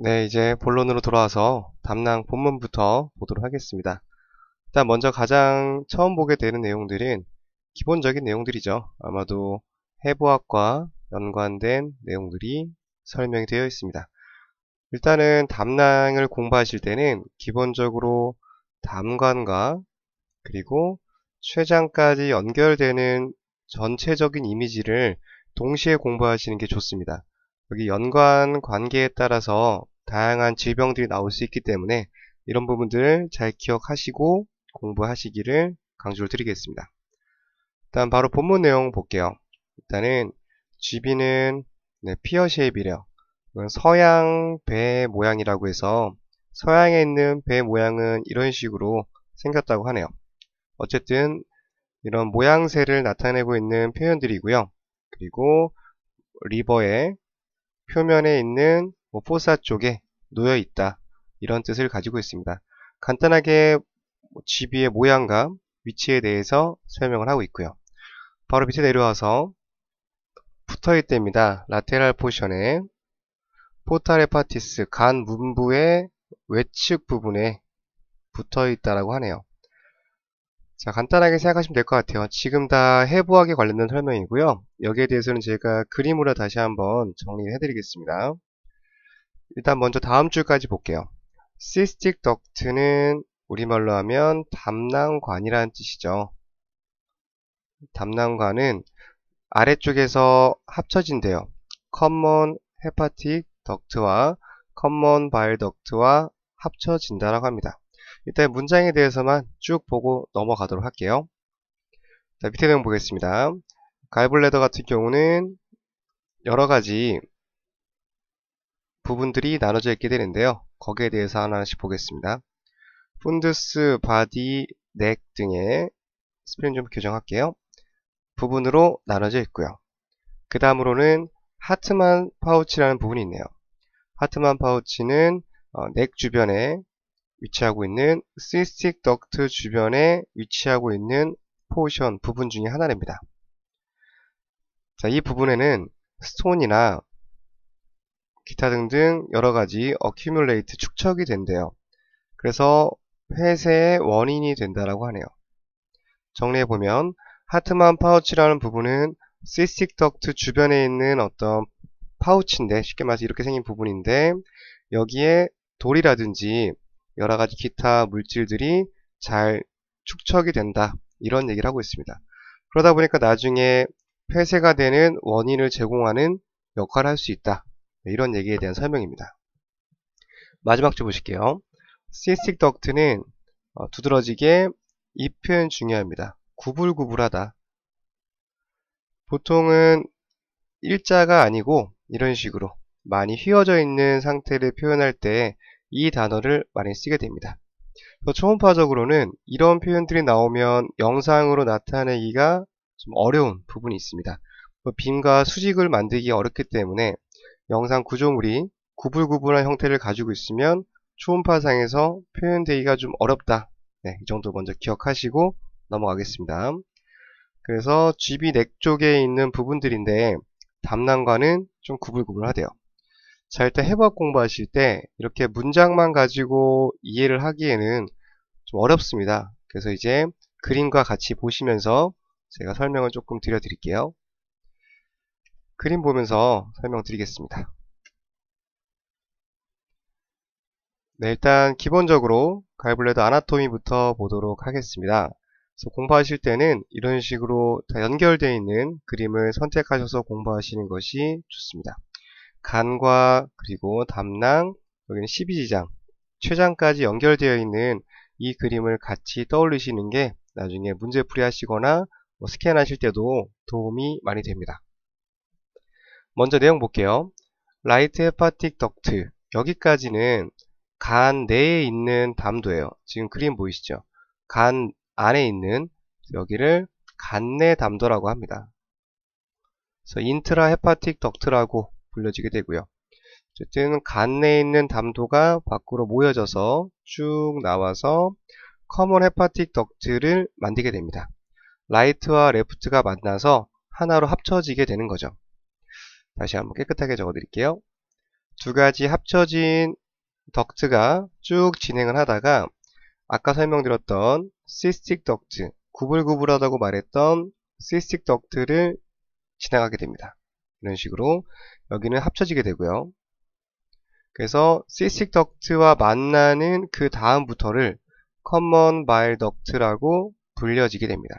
네, 이제 본론으로 돌아와서 담랑 본문부터 보도록 하겠습니다. 일단 먼저 가장 처음 보게 되는 내용들은 기본적인 내용들이죠. 아마도 해부학과 연관된 내용들이 설명이 되어 있습니다. 일단은 담랑을 공부하실 때는 기본적으로 담관과 그리고 췌장까지 연결되는 전체적인 이미지를 동시에 공부하시는 게 좋습니다. 여기 연관 관계에 따라서 다양한 질병들이 나올 수 있기 때문에 이런 부분들을 잘 기억하시고 공부하시기를 강조를 드리겠습니다. 일단 바로 본문 내용 볼게요. 일단은 GB는 피어 쉐입이래요. 서양 배 모양이라고 해서 서양에 있는 배 모양은 이런 식으로 생겼다고 하네요. 어쨌든 이런 모양새를 나타내고 있는 표현들이고요. 그리고 리버의 표면에 있는 포사 쪽에 놓여 있다. 이런 뜻을 가지고 있습니다. 간단하게 GB의 모양과 위치에 대해서 설명을 하고 있고요. 바로 밑에 내려와서 붙어있답니다. 라테랄 포션에 포탈 헤파티스 간 문부의 외측 부분에 붙어있다라고 하네요. 자, 간단하게 생각하시면 될 것 같아요. 지금 다 해부학에 관련된 설명이고요. 여기에 대해서는 제가 그림으로 다시 한번 정리를 해드리겠습니다. 일단 먼저 다음 줄까지 볼게요. cystic duct는 우리말로 하면 담낭관이라는 뜻이죠. 담낭관은 아래쪽에서 합쳐진대요. common hepatic duct와 common bile duct와 합쳐진다라고 합니다. 일단 문장에 대해서만 쭉 보고 넘어가도록 할게요. 자, 밑에 내용 보겠습니다. 갈블레더 같은 경우는 여러 가지 부분들이 나눠져 있게 되는데요. 거기에 대해서 하나씩 보겠습니다. 푼두스, 바디, 넥 등의 스펠링 좀 교정할게요. 부분으로 나눠져 있고요. 그 다음으로는 하트만 파우치라는 부분이 있네요. 하트만 파우치는 넥 주변에 위치하고 있는 시스틱 덕트 주변에 위치하고 있는 포션 부분 중에 하나입니다. 자, 이 부분에는 스톤이나 기타 등등 여러가지 어큐뮬레이트 축적이 된대요. 그래서 폐쇄의 원인이 된다라고 하네요. 정리해보면 하트만 파우치라는 부분은 시스틱 덕트 주변에 있는 어떤 파우치인데, 쉽게 말해서 이렇게 생긴 부분인데, 여기에 돌이라든지 여러가지 기타 물질들이 잘 축적이 된다, 이런 얘기를 하고 있습니다. 그러다 보니까 나중에 폐쇄가 되는 원인을 제공하는 역할을 할 수 있다, 이런 얘기에 대한 설명입니다. 마지막 줄 보실게요. cystic duct는 두드러지게 이 표현 중요합니다. 구불구불하다. 보통은 일자가 아니고 이런 식으로 많이 휘어져 있는 상태를 표현할 때 이 단어를 많이 쓰게 됩니다. 초음파적으로는 이런 표현들이 나오면 영상으로 나타내기가 좀 어려운 부분이 있습니다. 빔과 수직을 만들기 어렵기 때문에 영상 구조물이 구불구불한 형태를 가지고 있으면 초음파상에서 표현되기가 좀 어렵다. 네, 이 정도 먼저 기억하시고 넘어가겠습니다. 그래서 GB 넥 쪽에 있는 부분들인데 담낭과는 좀 구불구불하대요. 자, 일단 해부학 공부하실 때 이렇게 문장만 가지고 이해를 하기에는 좀 어렵습니다. 그래서 이제 그림과 같이 보시면서 제가 설명을 조금 드려드릴게요. 그림 보면서 설명드리겠습니다. 네, 일단 기본적으로 갈블레더 아나토미부터 보도록 하겠습니다. 그래서 공부하실 때는 이런 식으로 다 연결되어 있는 그림을 선택하셔서 공부하시는 것이 좋습니다. 간과 그리고 담낭, 여기는 12지장, 췌장까지 연결되어 있는 이 그림을 같이 떠올리시는 게 나중에 문제풀이 하시거나 스캔하실 때도 도움이 많이 됩니다. 먼저 내용 볼게요. 라이트 헤파틱 덕트, 여기까지는 간 내에 있는 담도예요. 지금 그림 보이시죠? 간 안에 있는 여기를 간내 담도라고 합니다. 그래서 인트라 헤파틱 덕트라고 불려지게 되고요. 어쨌든 간 내에 있는 담도가 밖으로 모여져서 쭉 나와서 커먼 헤파틱 덕트를 만들게 됩니다. 라이트와 레프트가 만나서 하나로 합쳐지게 되는 거죠. 다시 한번 깨끗하게 적어 드릴게요. 두 가지 합쳐진 덕트가 쭉 진행을 하다가 아까 설명드렸던 시스틱 덕트, 구불구불하다고 말했던 시스틱 덕트를 지나가게 됩니다. 이런 식으로 여기는 합쳐지게 되고요. 그래서 시스틱 덕트와 만나는 그 다음부터를 커먼 바일 덕트라고 불려지게 됩니다.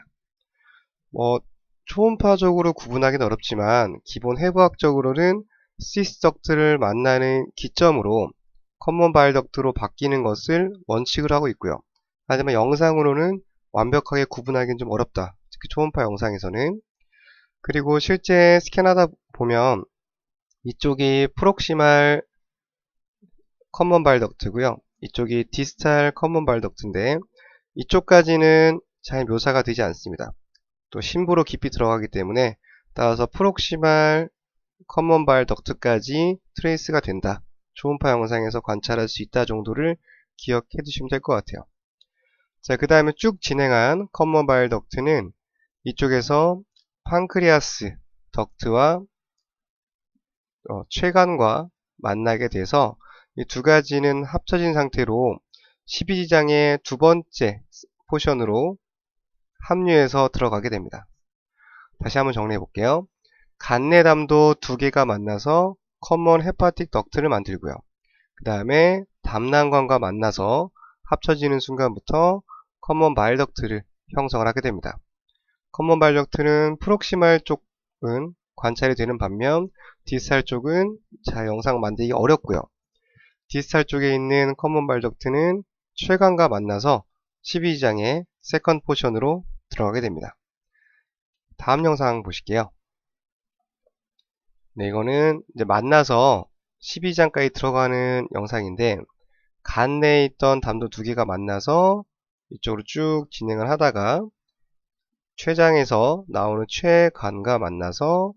초음파적으로 구분하기는 어렵지만 기본 해부학적으로는 시스 덕트를 만나는 기점으로 커먼 바일 덕트로 바뀌는 것을 원칙으로 하고 있고요. 하지만 영상으로는 완벽하게 구분하기는 좀 어렵다. 특히 초음파 영상에서는. 그리고 실제 스캔하다 보면 이쪽이 프록시말 커먼 바일 덕트고요. 이쪽이 디스탈 커먼 바일 덕트인데 이쪽까지는 잘 묘사가 되지 않습니다. 또 심부로 깊이 들어가기 때문에 따라서 프록시말 커먼 바일 덕트까지 트레이스가 된다. 초음파 영상에서 관찰할 수 있다 정도를 기억해 두시면 될 것 같아요. 자, 그 다음에 쭉 진행한 커먼 바일 덕트는 이쪽에서 판크리아스 덕트와 췌간과 만나게 돼서 이 두 가지는 합쳐진 상태로 12지장의 두 번째 포션으로 합류해서 들어가게 됩니다. 다시 한번 정리해 볼게요. 간내담도 두 개가 만나서 커먼 헤파틱 덕트를 만들고요. 그 다음에 담낭관과 만나서 합쳐지는 순간부터 커먼 바일 덕트를 형성을 하게 됩니다. 커먼 바일 덕트는 프록시말 쪽은 관찰이 되는 반면 디스탈 쪽은 잘 영상 만들기 어렵고요. 디스탈 쪽에 있는 커먼 바일 덕트는 췌간과 만나서 12지장의 세컨드 포션으로 들어가게 됩니다. 다음 영상 보실게요. 네, 이거는 이제 만나서 12지장까지 들어가는 영상인데 간 내에 있던 담도 두 개가 만나서 이쪽으로 쭉 진행을 하다가 췌장에서 나오는 췌간과 만나서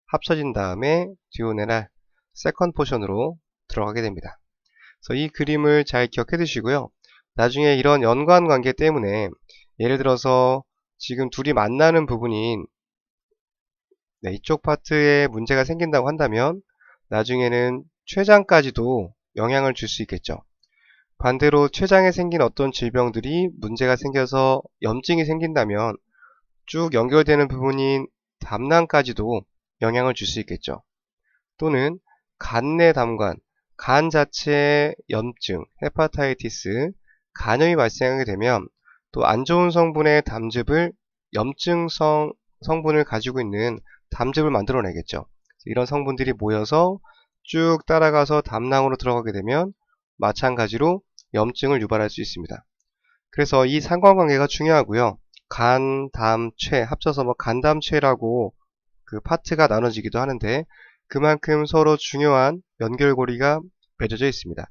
합쳐진 다음에 디오네랄 세컨드 포션으로 들어가게 됩니다. 그래서 이 그림을 잘 기억해 두시고요. 나중에 이런 연관 관계 때문에 예를 들어서 지금 둘이 만나는 부분인 이쪽 파트에 문제가 생긴다고 한다면 나중에는 췌장까지도 영향을 줄 수 있겠죠. 반대로 췌장에 생긴 어떤 질병들이 문제가 생겨서 염증이 생긴다면 쭉 연결되는 부분인 담낭까지도 영향을 줄 수 있겠죠. 또는 간내 담관, 간 자체의 염증, 헤파타이티스, 간염이 발생하게 되면 또 안 좋은 성분의 담즙을 염증성 성분을 가지고 있는 담즙을 만들어내겠죠. 이런 성분들이 모여서 쭉 따라가서 담낭으로 들어가게 되면 마찬가지로 염증을 유발할 수 있습니다. 그래서 이 상관관계가 중요하고요. 간, 담, 췌 합쳐서 간담췌라고 그 파트가 나눠지기도 하는데 그만큼 서로 중요한 연결고리가 맺어져 있습니다.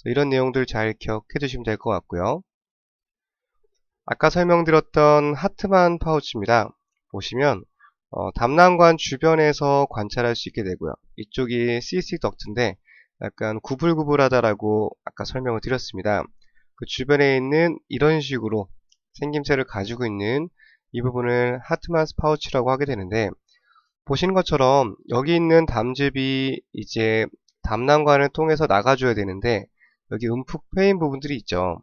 이런 내용들 잘 기억해 두시면 될 것 같고요. 아까 설명드렸던 하트만 파우치입니다. 보시면 담낭관 주변에서 관찰할 수 있게 되고요. 이쪽이 시스틱 덕트인데 약간 구불구불하다라고 아까 설명을 드렸습니다. 그 주변에 있는 이런 식으로 생김새를 가지고 있는 이 부분을 하트만스 파우치라고 하게 되는데 보시는 것처럼 여기 있는 담즙이 이제 담낭관을 통해서 나가줘야 되는데 여기 움푹 패인 부분들이 있죠.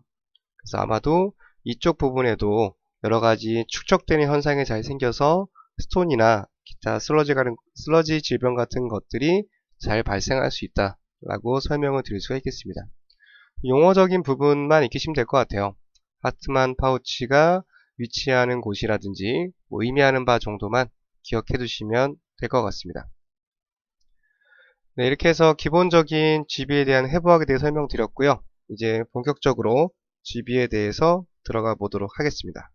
그래서 아마도 이쪽 부분에도 여러가지 축적되는 현상이 잘 생겨서 스톤이나 기타 슬러지 질병 같은 것들이 잘 발생할 수 있다 라고 설명을 드릴 수가 있겠습니다. 용어적인 부분만 익히시면 될 것 같아요. 하트만 파우치가 위치하는 곳이라든지 의미하는 바 정도만 기억해 두시면 될 것 같습니다. 네, 이렇게 해서 기본적인 GB에 대한 해부학에 대해 설명드렸고요. 이제 본격적으로 GB에 대해서 들어가 보도록 하겠습니다.